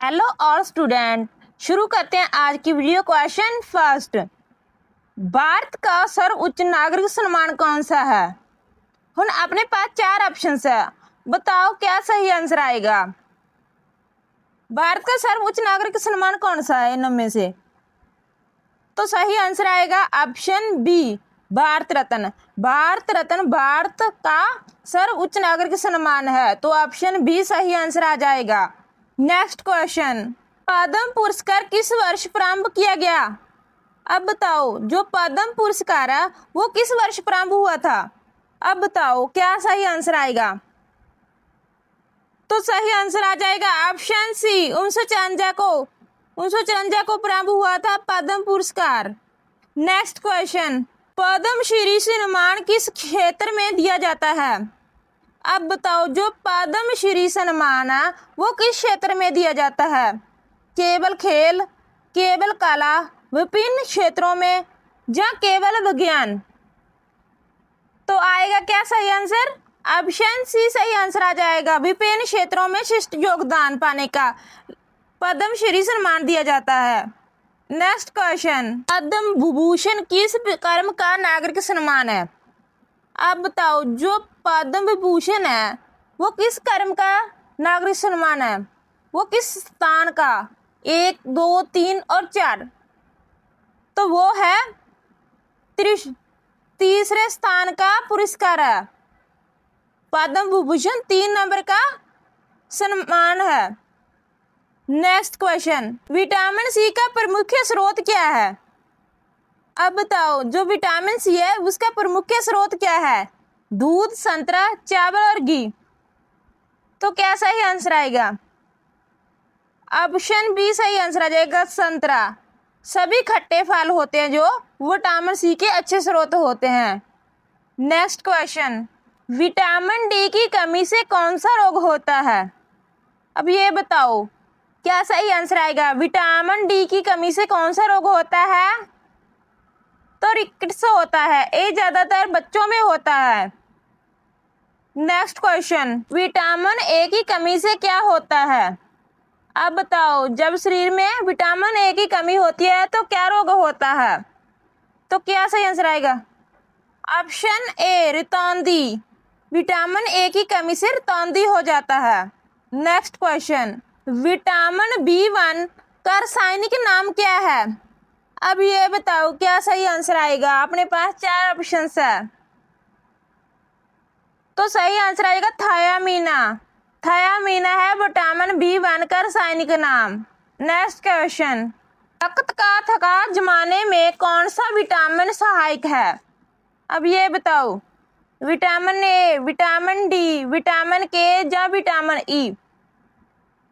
Hello all student, शुरू करते हैं आज की वीडियो। क्वेश्चन फर्स्ट, भारत का सर्वोच्च नागरिक सम्मान कौन सा है? हुन अपने पास चार ऑप्शंस है, बताओ क्या सही आंसर आएगा। भारत का सर्वोच्च नागरिक सम्मान कौन सा है इनमें से? तो सही आंसर आएगा ऑप्शन बी, भारत रत्न। भारत रत्न भारत का सर्वोच्च नागरिक सम्मान है, तो ऑप्शन बी सही आंसर आ जाएगा। नेक्स्ट क्वेश्चन, पद्म पुरस्कार किस वर्ष प्रारंभ किया गया? अब बताओ, जो पद्म पुरस्कार है वो किस वर्ष प्रारंभ हुआ था? अब बताओ क्या सही आंसर आएगा। तो सही आंसर आ जाएगा ऑप्शन सी, 1954 को प्रारंभ हुआ था पद्म पुरस्कार। नेक्स्ट क्वेश्चन, पद्म श्री सम्मान किस क्षेत्र में दिया जाता है? अब बताओ, जो पद्म श्री सम्मान है वो किस क्षेत्र में दिया जाता है? केवल खेल, केवल कला, विभिन्न क्षेत्रों में, या केवल विज्ञान? तो आएगा क्या सही आंसर? ऑप्शन सी सही आंसर आ जाएगा। विभिन्न क्षेत्रों में श्रेष्ठ योगदान पाने का पद्म श्री सम्मान दिया जाता है। नेक्स्ट क्वेश्चन, पद्म विभूषण किस कर्म का नागरिक सम्मान है? अब बताओ, जो पद्म विभूषण है वो किस कर्म का नागरिक सम्मान है? वो किस स्थान का? 1, 2, 3 और 4। तो वो है तीसरे स्थान का पुरस्कार है। पद्म विभूषण 3 नंबर का सम्मान है। नेक्स्ट क्वेश्चन, विटामिन सी का प्रमुख स्रोत क्या है? अब बताओ, जो विटामिन सी है उसका प्रमुख स्रोत क्या है? दूध, संतरा, चावल और घी? तो क्या सही आंसर आएगा? ऑप्शन बी सही आंसर आ जाएगा, संतरा। सभी खट्टे फल होते हैं जो विटामिन सी के अच्छे स्रोत होते हैं। नेक्स्ट क्वेश्चन, विटामिन डी की कमी से कौन सा रोग होता है? अब ये बताओ क्या सही आंसर आएगा। विटामिन डी की कमी से कौन सा रोग होता है? तो रिकेट्स होता है, ये ज्यादातर बच्चों में होता है। नेक्स्ट क्वेश्चन, विटामिन ए की कमी से क्या होता है? अब बताओ, जब शरीर में विटामिन ए की कमी होती है तो क्या रोग होता है? तो क्या सही आंसर आएगा? Option A, रितौंधी। विटामिन ए की कमी से रितौंधी हो जाता है। नेक्स्ट क्वेश्चन, विटामिन B1 का रासायनिक नाम क्या है? अब ये बताओ क्या सही आंसर आएगा। अपने पास चार ऑप्शंस है, तो सही आंसर आएगा थायामीना। थायामीना है विटामिन B1 का रासायनिक नाम। नेक्स्ट क्वेश्चन, रक्त का थकान जमाने में कौन सा विटामिन सहायक है? अब ये बताओ, vitamin A, vitamin D, vitamin के या विटामिन ई?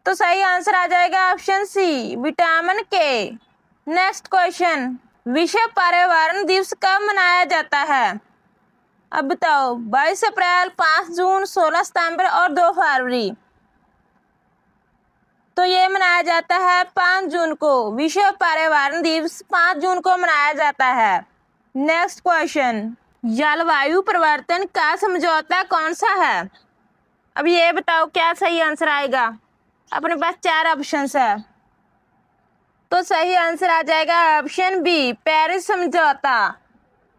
तो सही आंसर आ जाएगा ऑप्शन सी, विटामिन के। नेक्स्ट क्वेश्चन, विश्व पर्यावरण दिवस कब मनाया जाता है? अब बताओ, 22 अप्रैल, 5 जून, 16 सितंबर और 2 फरवरी? तो ये मनाया जाता है 5 जून को। विश्व पर्यावरण दिवस 5 जून को मनाया जाता है। नेक्स्ट क्वेश्चन, जलवायु परिवर्तन का समझौता कौन सा है? अब ये बताओ क्या सही आंसर आएगा। अपने पास चार ऑप्शंस है, तो सही आंसर आ जाएगा ऑप्शन बी, पेरिस समझौता।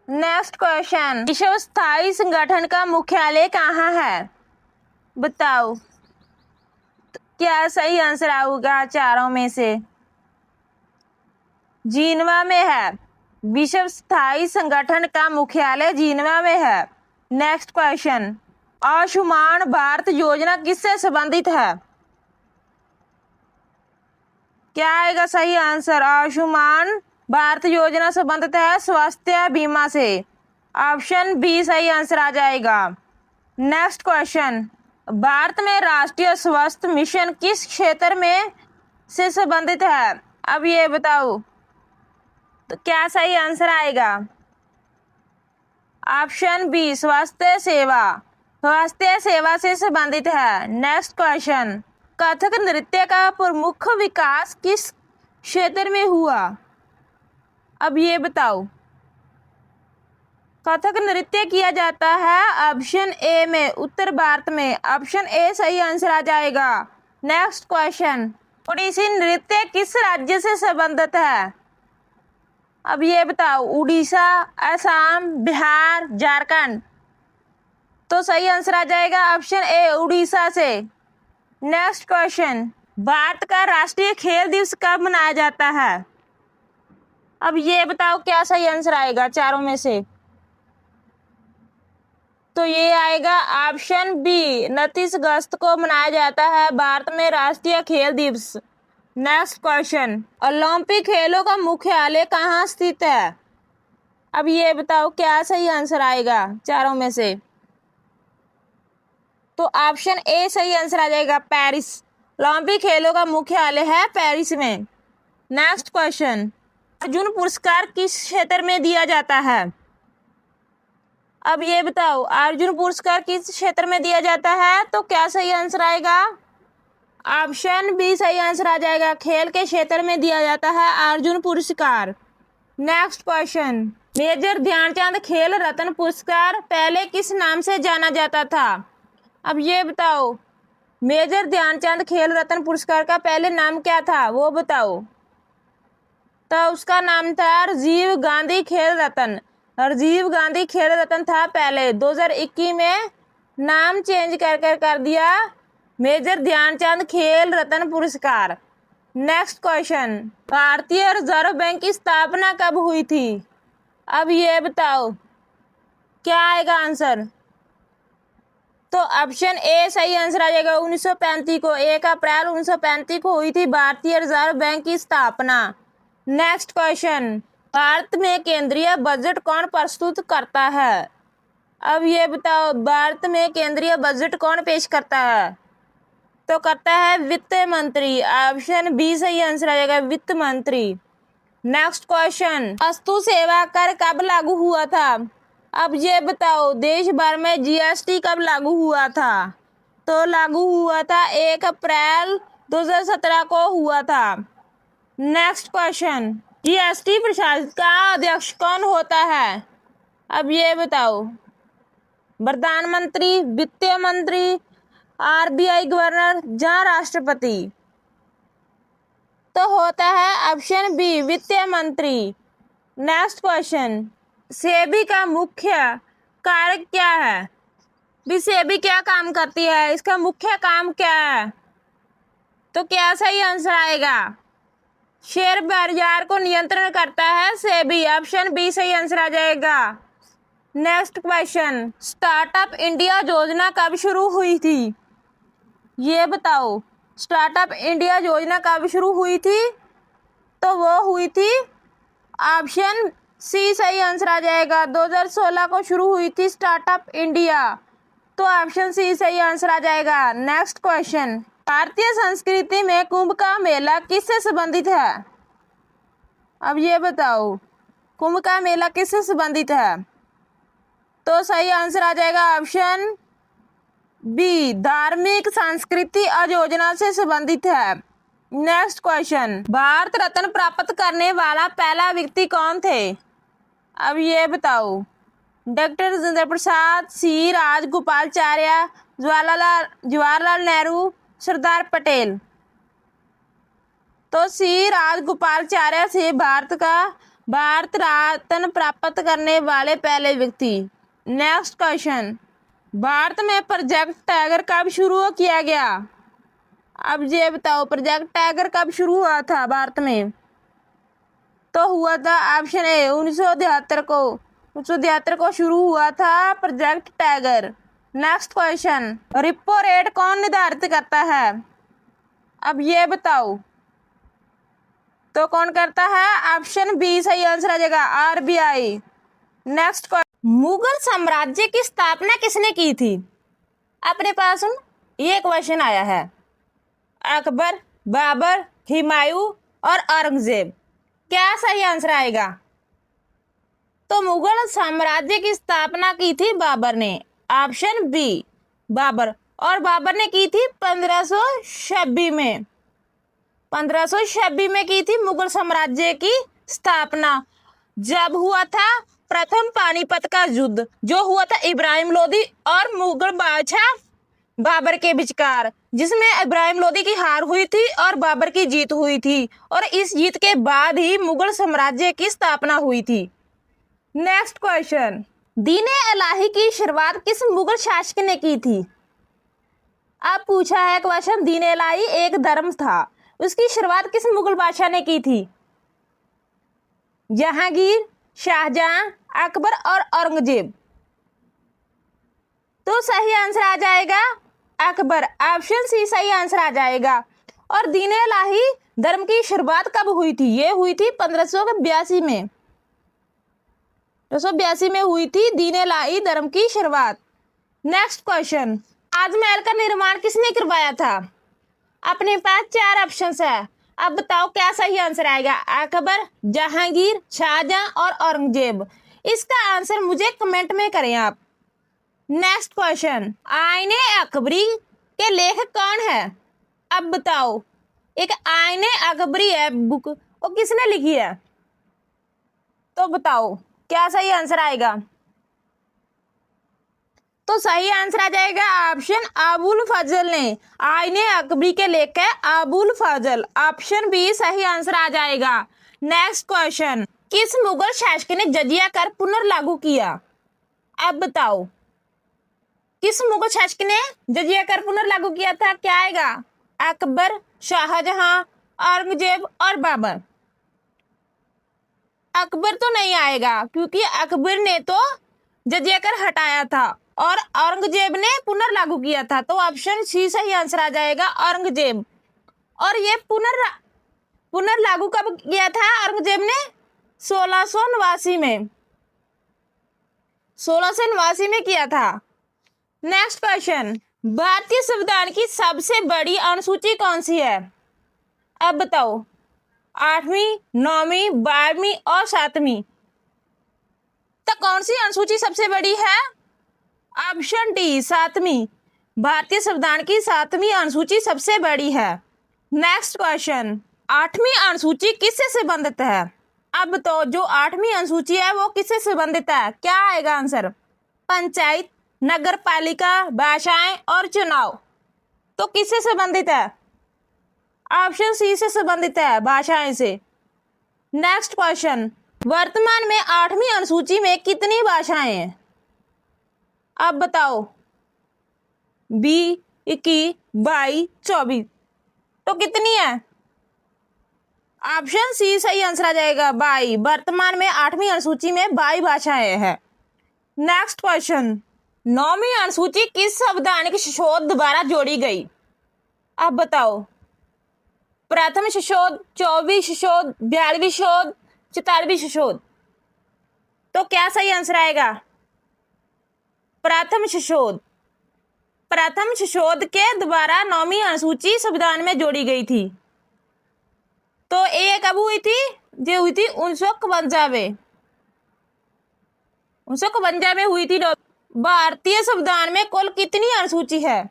नेक्स्ट क्वेश्चन, विश्व स्थायी संगठन का मुख्यालय कहाँ है? बताओ तो क्या सही आंसर आएगा चारों में से? जिनेवा में है। विश्व स्थायी संगठन का मुख्यालय जिनेवा में है। नेक्स्ट क्वेश्चन, आयुष्मान भारत योजना किससे संबंधित है? क्या आएगा सही आंसर? आयुष्मान भारत योजना संबंधित है स्वास्थ्य बीमा से। ऑप्शन बी सही आंसर आ जाएगा। नेक्स्ट क्वेश्चन, भारत में राष्ट्रीय स्वास्थ्य मिशन किस क्षेत्र में से संबंधित है? अब ये बताओ तो क्या सही आंसर आएगा? ऑप्शन बी, स्वास्थ्य सेवा। स्वास्थ्य सेवा से संबंधित है। नेक्स्ट क्वेश्चन, कथक नृत्य का प्रमुख विकास किस क्षेत्र में हुआ? अब ये बताओ, कथक नृत्य किया जाता है ऑप्शन ए में, उत्तर भारत में। ऑप्शन ए सही आंसर आ जाएगा। नेक्स्ट क्वेश्चन, ओडिसी नृत्य किस राज्य से संबंधित है? अब ये बताओ, उड़ीसा, असम, बिहार, झारखंड। तो सही आंसर आ जाएगा ऑप्शन ए, उड़ीसा से। नेक्स्ट क्वेश्चन, भारत का राष्ट्रीय खेल दिवस कब मनाया जाता है? अब ये बताओ क्या सही आंसर आएगा चारों में से? तो ये आएगा ऑप्शन बी, 29 अगस्त को मनाया जाता है भारत में राष्ट्रीय खेल दिवस। नेक्स्ट क्वेश्चन, ओलंपिक खेलों का मुख्यालय कहाँ स्थित है? अब ये बताओ क्या सही आंसर आएगा चारों में से? तो ऑप्शन ए सही आंसर आ जाएगा, पेरिस। ओलंपिक खेलों का मुख्यालय है पेरिस में। नेक्स्ट क्वेश्चन, अर्जुन पुरस्कार किस क्षेत्र में दिया जाता है? अब ये बताओ, अर्जुन पुरस्कार किस क्षेत्र में दिया जाता है? तो क्या सही आंसर आएगा? ऑप्शन बी सही आंसर आ जाएगा, खेल के क्षेत्र में दिया जाता है अर्जुन पुरस्कार। नेक्स्ट क्वेश्चन, मेजर ध्यानचंद खेल रत्न पुरस्कार पहले किस नाम से जाना जाता था? अब ये बताओ, मेजर ध्यानचंद खेल रत्न पुरस्कार का पहले नाम क्या था वो बताओ। तो उसका नाम था राजीव गांधी खेल रत्न। राजीव गांधी खेल रत्न था पहले। 2021 में नाम चेंज कर दिया मेजर ध्यानचंद खेल रत्न पुरस्कार। नेक्स्ट क्वेश्चन, भारतीय रिजर्व बैंक की स्थापना कब हुई थी? अब ये बताओ क्या आएगा आंसर? तो ऑप्शन ए सही आंसर आ जाएगा, 1935 को, 1 अप्रैल 1935 को हुई थी भारतीय रिजर्व बैंक की स्थापना। नेक्स्ट क्वेश्चन, भारत में केंद्रीय बजट कौन प्रस्तुत करता है? अब ये बताओ, भारत में केंद्रीय बजट कौन पेश करता है? तो करता है वित्त मंत्री। ऑप्शन बी सही आंसर आ जाएगा, वित्त मंत्री। नेक्स्ट क्वेश्चन, वस्तु सेवा कर कब लागू हुआ था? अब ये बताओ, देश भर में जीएसटी कब लागू हुआ था? तो लागू हुआ था 1 अप्रैल 2017 को हुआ था। नेक्स्ट क्वेश्चन, जीएसटी परिषद का अध्यक्ष कौन होता है? अब ये बताओ, प्रधानमंत्री, वित्त मंत्री, आरबीआई गवर्नर या राष्ट्रपति? तो होता है ऑप्शन बी, वित्त मंत्री। नेक्स्ट क्वेश्चन, सेबी का मुख्य कार्य क्या है? भी सेबी क्या काम करती है, इसका मुख्य काम क्या है? तो क्या सही आंसर आएगा? शेयर बाजार को नियंत्रण करता है सेबी। ऑप्शन बी सही आंसर आ जाएगा। नेक्स्ट क्वेश्चन, स्टार्टअप इंडिया योजना कब शुरू हुई थी? ये बताओ, स्टार्टअप इंडिया योजना कब शुरू हुई थी? तो वो हुई थी, ऑप्शन सी सही आंसर आ जाएगा, 2016 को शुरू हुई थी स्टार्टअप इंडिया। तो ऑप्शन सी सही आंसर आ जाएगा। नेक्स्ट क्वेश्चन, भारतीय संस्कृति में कुंभ का मेला किससे संबंधित है? अब ये बताओ, कुंभ का मेला किससे संबंधित है? तो सही आंसर आ जाएगा ऑप्शन बी, धार्मिक सांस्कृतिक आयोजना से संबंधित है। नेक्स्ट क्वेश्चन, भारत रत्न प्राप्त करने वाला पहला व्यक्ति कौन थे? अब ये बताओ, डॉक्टर राजेंद्र प्रसाद, सी राजगोपालाचार्य, जवाहरलाल नेहरू, सरदार पटेल? तो सी राजगोपालाचार्य से भारत रत्न प्राप्त करने वाले पहले व्यक्ति। नेक्स्ट क्वेश्चन, भारत में प्रोजेक्ट टाइगर कब शुरू किया गया? अब ये बताओ, प्रोजेक्ट टाइगर कब शुरू हुआ था भारत में? तो हुआ था ऑप्शन ए, 1973 को शुरू हुआ था project tiger. Next question, repo rate कौन निर्धारित करता है? अब ये बताओ, तो कौन करता है? ऑप्शन बी सही आंसर आ जाएगा, आरबीआई। नेक्स्ट क्वेश्चन, मुगल साम्राज्य की स्थापना किसने की थी? अपने पास ये क्वेश्चन आया है। अकबर, बाबर, हुमायूं और औरंगजेब? क्या सही आंसर आएगा? तो मुगल साम्राज्य की स्थापना की थी बाबर ने। Option B, Babar. और बाबर ने की थी 1526 में। 1526 में की थी मुगल साम्राज्य की स्थापना। जब हुआ था प्रथम पानीपत का युद्ध, जो हुआ था इब्राहिम लोदी और मुगल बादशाह बाबर के विचकार। जिसमें इब्राहिम लोदी की हार हुई थी और बाबर की जीत हुई थी, और इस जीत के बाद ही मुगल साम्राज्य की स्थापना हुई थी। नेक्स्ट क्वेश्चन, दीन इलाही की शुरुआत किस मुगल शासक ने की थी? अब पूछा है क्वेश्चन, दीन इलाही एक धर्म था, उसकी शुरुआत किस मुगल बादशाह ने की थी? जहांगीर, शाहजहां, अकबर और औरंगजेब। तो सही आंसर आ जाएगा अकबर, ऑप्शन सी सही आंसर आ जाएगा। और दीन इलाही धर्म की शुरुआत कब हुई थी? ये हुई थी 1582 में, 1582 में हुई थी दीन इलाही धर्म की शुरुआत। नेक्स्ट क्वेश्चन, ताजमहल का निर्माण किसने करवाया था? अपने पास 4 ऑप्शन है, अब बताओ क्या सही आंसर आएगा? अकबर, जहांगीर, शाहजहां और औरंगजेब। इसका आंसर मुझे कमेंट में करें आप। नेक्स्ट क्वेश्चन, आईने अकबरी के लेखक कौन है? अब बताओ, एक आईने अकबरी है बुक, वो किसने लिखी है? तो बताओ क्या सही आंसर आएगा? तो सही आंसर आ जाएगा ऑप्शन अबुल फजल ने। आईने अकबरी के लेखक है अबुल फजल, ऑप्शन बी सही आंसर आ जाएगा। नेक्स्ट क्वेश्चन, किस मुगल शासक ने जजिया कर पुनर्लागू किया? अब बताओ, किस मुगल शासक ने जजिया कर पुनर्लागू किया था? क्या आएगा? अकबर, शाहजहां, औरंगजेब और बाबर। अकबर तो नहीं आएगा, क्योंकि अकबर ने तो जजिया कर हटाया था और औरंगजेब ने पुनर्लागू किया था। तो ऑप्शन सी सही आंसर आ जाएगा, औरंगजेब। और ये पुनर्लागू कब किया था औरंगजेब ने? 1689 में, 1689 में किया था। नेक्स्ट क्वेश्चन, भारतीय संविधान की सबसे बड़ी अनुसूची कौन सी है? अब बताओ, 8वीं, 9वीं, 12वीं और 7वीं। तो कौन सी अनुसूची सबसे बड़ी है? ऑप्शन डी 7वीं। भारतीय संविधान की 7वीं अनुसूची सबसे बड़ी है। नेक्स्ट क्वेश्चन, 8वीं अनुसूची किससे संबंधित है? अब तो जो 8वीं अनुसूची है वो किससे संबंधित है? क्या आएगा आंसर? पंचायत, नगर पालिका, भाषाएं और चुनाव। तो किससे संबंधित है? ऑप्शन सी से संबंधित है, भाषाएं से। नेक्स्ट क्वेश्चन, वर्तमान में 8वीं अनुसूची में कितनी भाषाएं हैं? अब बताओ, 20, 21, 22, 24। तो कितनी है? ऑप्शन सी सही आंसर आ जाएगा, 22। वर्तमान में 8वीं अनुसूची में 22 भाषाएं हैं। नेक्स्ट क्वेश्चन, 9वीं अनुसूची किस संवैधानिक संशोधन द्वारा जोड़ी गई? अब बताओ, प्रथम संशोधन, 24वीं संशोधन, 42वीं संशोधन, 44वीं संशोधन। तो क्या सही आंसर आएगा? प्रथम संशोधन। प्रथम संशोधन के द्वारा 9वीं अनुसूची संविधान में जोड़ी गई थी। तो ये कब हुई थी? जो हुई थी 1952 में, 1952 में हुई थी। भारतीय संविधान में कुल कितनी अनुसूची है?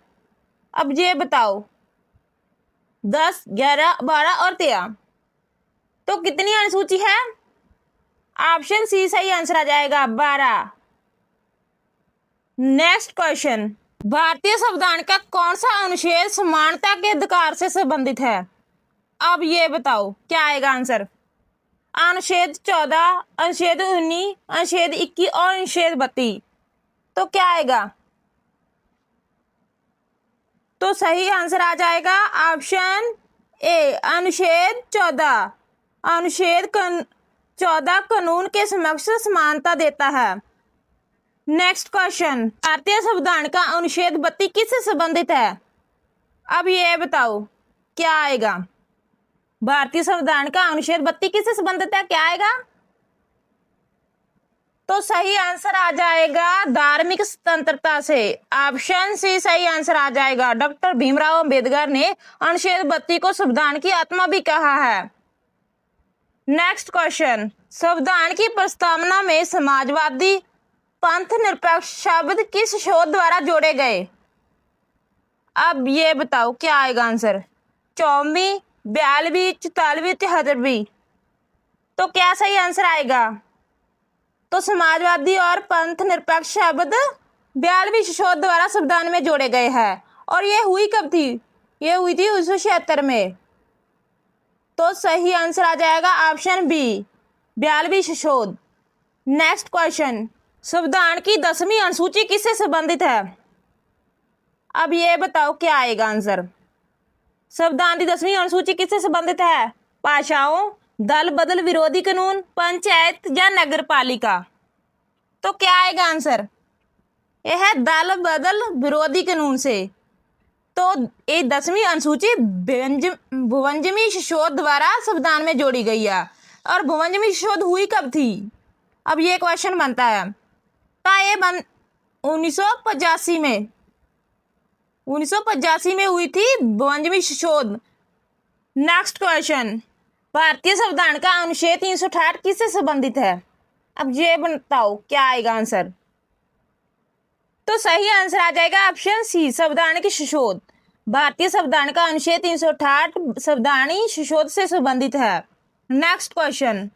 अब ये बताओ, 10, 11, 12 और 13। तो कितनी अनुसूची है? ऑप्शन सी सही आंसर आ जाएगा, 12। नेक्स्ट क्वेश्चन, भारतीय संविधान का कौन सा अनुच्छेद समानता के अधिकार से संबंधित है? अब ये बताओ क्या आएगा आंसर? अनुच्छेद 14, अनुच्छेद 19, अनुच्छेद 21 और अनुच्छेद 32। तो क्या आएगा? तो सही आंसर आ जाएगा ऑप्शन ए, अनुच्छेद 14। अनुच्छेद 14 कानून के समक्ष समानता देता है। नेक्स्ट क्वेश्चन, भारतीय संविधान का अनुच्छेद 32 किससे संबंधित है? अब ये बताओ क्या आएगा? भारतीय संविधान का अनुच्छेद 32 किससे संबंधित है? क्या आएगा? तो सही आंसर आ जाएगा धार्मिक स्वतंत्रता से, ऑप्शन सी सही आंसर आ जाएगा। डॉक्टर भीमराव अंबेडकर ने अनुच्छेद 32 को संविधान की आत्मा भी कहा है। नेक्स्ट क्वेश्चन, संविधान की प्रस्तावना में समाजवादी, पंथ निरपेक्ष शब्द किस शोध द्वारा जोड़े गए? अब ये बताओ क्या आएगा आंसर? 24वीं, 42वीं, 44वीं, 73वीं। तो क्या सही आंसर आएगा? तो समाजवादी और पंथ निरपेक्ष शब्द 42वीं शोध द्वारा संविधान में जोड़े गए हैं। और ये हुई कब थी? ये हुई थी 1976 में। तो सही आंसर आ जाएगा ऑप्शन बी, 42 शोध। नेक्स्ट क्वेश्चन, संविधान की 10वीं अनुसूची किससे संबंधित है? अब ये बताओ क्या आएगा आंसर। संविधान की 10वीं अनुसूची किससे संबंधित है? भाषाओं, दल बदल विरोधी कानून, पंचायत या नगर पालिका? तो क्या आएगा आंसर? यह है दल बदल विरोधी कानून से। तो ये 10वीं अनुसूची 52वें संशोधन द्वारा संविधान में जोड़ी गई है। और 52वीं संशोधन हुई कब थी? अब ये क्वेश्चन बनता है। ये 1985 में 1985 में हुई थी 52वीं संशोधन। नेक्स्ट क्वेश्चन, भारतीय संविधान का अनुच्छेद 368 किससे संबंधित है? अब ये बताओ क्या आएगा आंसर। तो सही आंसर आ जाएगा ऑप्शन सी, संविधान की संशोधन। भारतीय संविधान का अनुच्छेद 368 संवैधानिक संशोधन से संबंधित है। नेक्स्ट क्वेश्चन,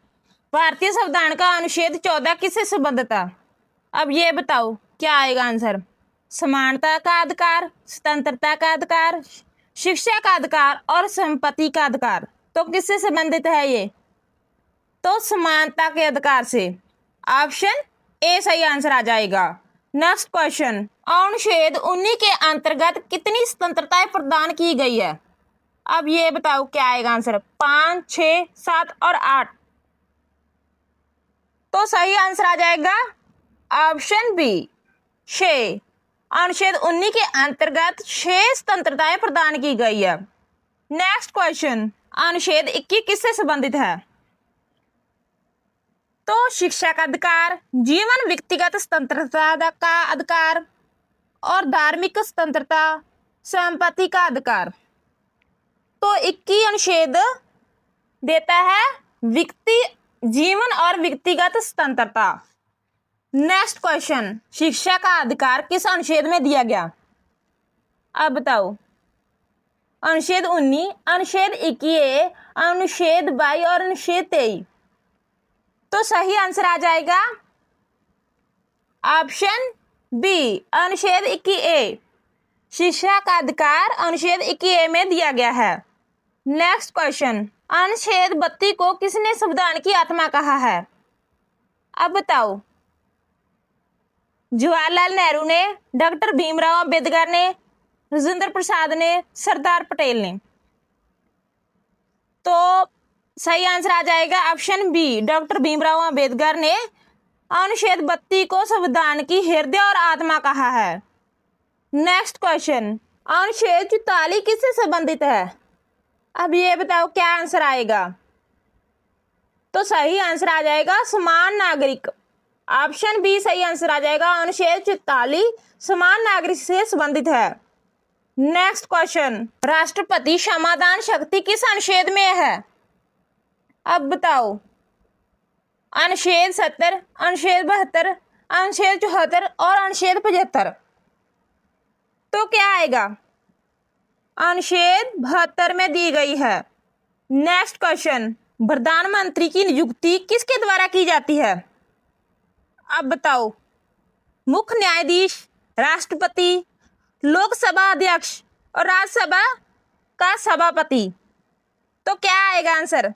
भारतीय संविधान का अनुच्छेद 14 किससे संबंधित है? अब ये बताओ क्या आएगा आंसर। समानता का अधिकार, स्वतंत्रता का अधिकार, शिक्षा का अधिकार और संपत्ति का अधिकार। तो किससे संबंधित है ये? तो समानता के अधिकार से। ऑप्शन ए सही आंसर आ जाएगा। नेक्स्ट क्वेश्चन, अनुच्छेद 19 के अंतर्गत कितनी स्वतंत्रताएं प्रदान की गई है? अब ये बताओ क्या आएगा आंसर। 5, 6, 7 और 8। तो सही आंसर आ जाएगा ऑप्शन बी, 6। अनुच्छेद 19 के अंतर्गत 6 स्वतंत्रताएं प्रदान की गई है। नेक्स्ट क्वेश्चन, अनुच्छेद 21 किससे संबंधित है? तो शिक्षा का अधिकार, जीवन व्यक्तिगत स्वतंत्रता का अधिकार और धार्मिक स्वतंत्रता, संपत्ति का अधिकार। तो 21 अनुच्छेद देता है व्यक्ति जीवन और व्यक्तिगत स्वतंत्रता। नेक्स्ट क्वेश्चन, शिक्षा का अधिकार किस अनुच्छेद में दिया गया? अब बताओ। अनुच्छेद 19, अनुच्छेद 21, अनुच्छेद 22 और अनुच्छेद 23। तो सही आंसर आ जाएगा ऑप्शन बी, अनुच्छेद 21A। शिक्षा का अधिकार अनुच्छेद 21A में दिया गया है। नेक्स्ट क्वेश्चन, अनुच्छेद 32 को किसने संविधान की आत्मा कहा है? अब बताओ। जवाहरलाल नेहरू ने, डॉक्टर भीमराव अंबेडकर ने, राजेंद्र प्रसाद ने, सरदार पटेल ने? तो सही आंसर आ जाएगा option B, doctor Bhimrao Ambedkar ने अनुच्छेद 32 को संविधान की हृदय और आत्मा कहा है। नेक्स्ट क्वेश्चन, अनुच्छेद 44 किससे संबंधित है? अब ये बताओ क्या आंसर आएगा। तो सही आंसर आ जाएगा समान नागरिक। ऑप्शन बी सही आंसर आ जाएगा। अनुच्छेद 44 समान नागरिक से संबंधित है। नेक्स्ट क्वेश्चन, राष्ट्रपति क्षमादान शक्ति किस अनुच्छेद में है? अब बताओ। अनुच्छेद 70, अनुच्छेद 72, अनुच्छेद 74 और अनुच्छेद 75। तो क्या आएगा? अनुच्छेद 72 में दी गई है। नेक्स्ट क्वेश्चन, प्रधानमंत्री की नियुक्ति किसके द्वारा की जाती है? अब बताओ। मुख्य न्यायाधीश, राष्ट्रपति, लोकसभा अध्यक्ष और राज्यसभा का सभापति। तो क्या आएगा आंसर?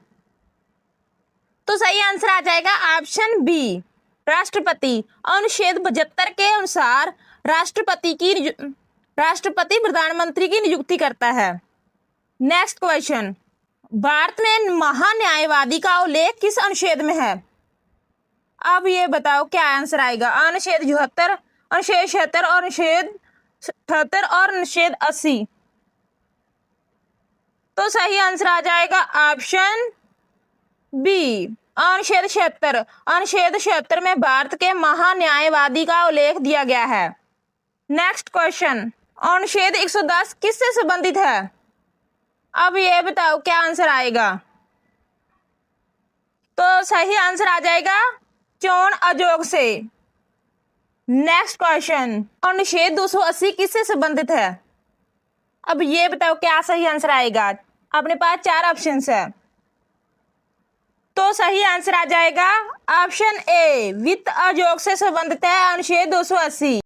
तो सही आंसर आ जाएगा ऑप्शन बी, राष्ट्रपति। अनुच्छेद 75 के अनुसार राष्ट्रपति प्रधानमंत्री की नियुक्ति करता है। नेक्स्ट क्वेश्चन, भारत में महान्यायवादी का उल्लेख किस अनुच्छेद में है? अब ये बताओ क्या आंसर आएगा। अनुच्छेद 74, अनुच्छेद 76 और अनुच्छेद 78 और अनुच्छेद 80। तो सही आंसर आ जाएगा ऑप्शन बी, अनुच्छेद 76। अनुच्छेद 76 में भारत के महान्यायवादी का उल्लेख दिया गया है। नेक्स्ट क्वेश्चन, अनुच्छेद 110 किससे संबंधित है? अब ये बताओ क्या आंसर आएगा। तो सही आंसर आ जाएगा चोन अजोग से। नेक्स्ट क्वेश्चन, अनुच्छेद 280 किससे संबंधित है? अब ये बताओ क्या सही आंसर आएगा। अपने पास 4 ऑप्शंस है। तो सही आंसर आ जाएगा ऑप्शन ए, वित्त आयोग से संबंधित है अनुच्छेद 280।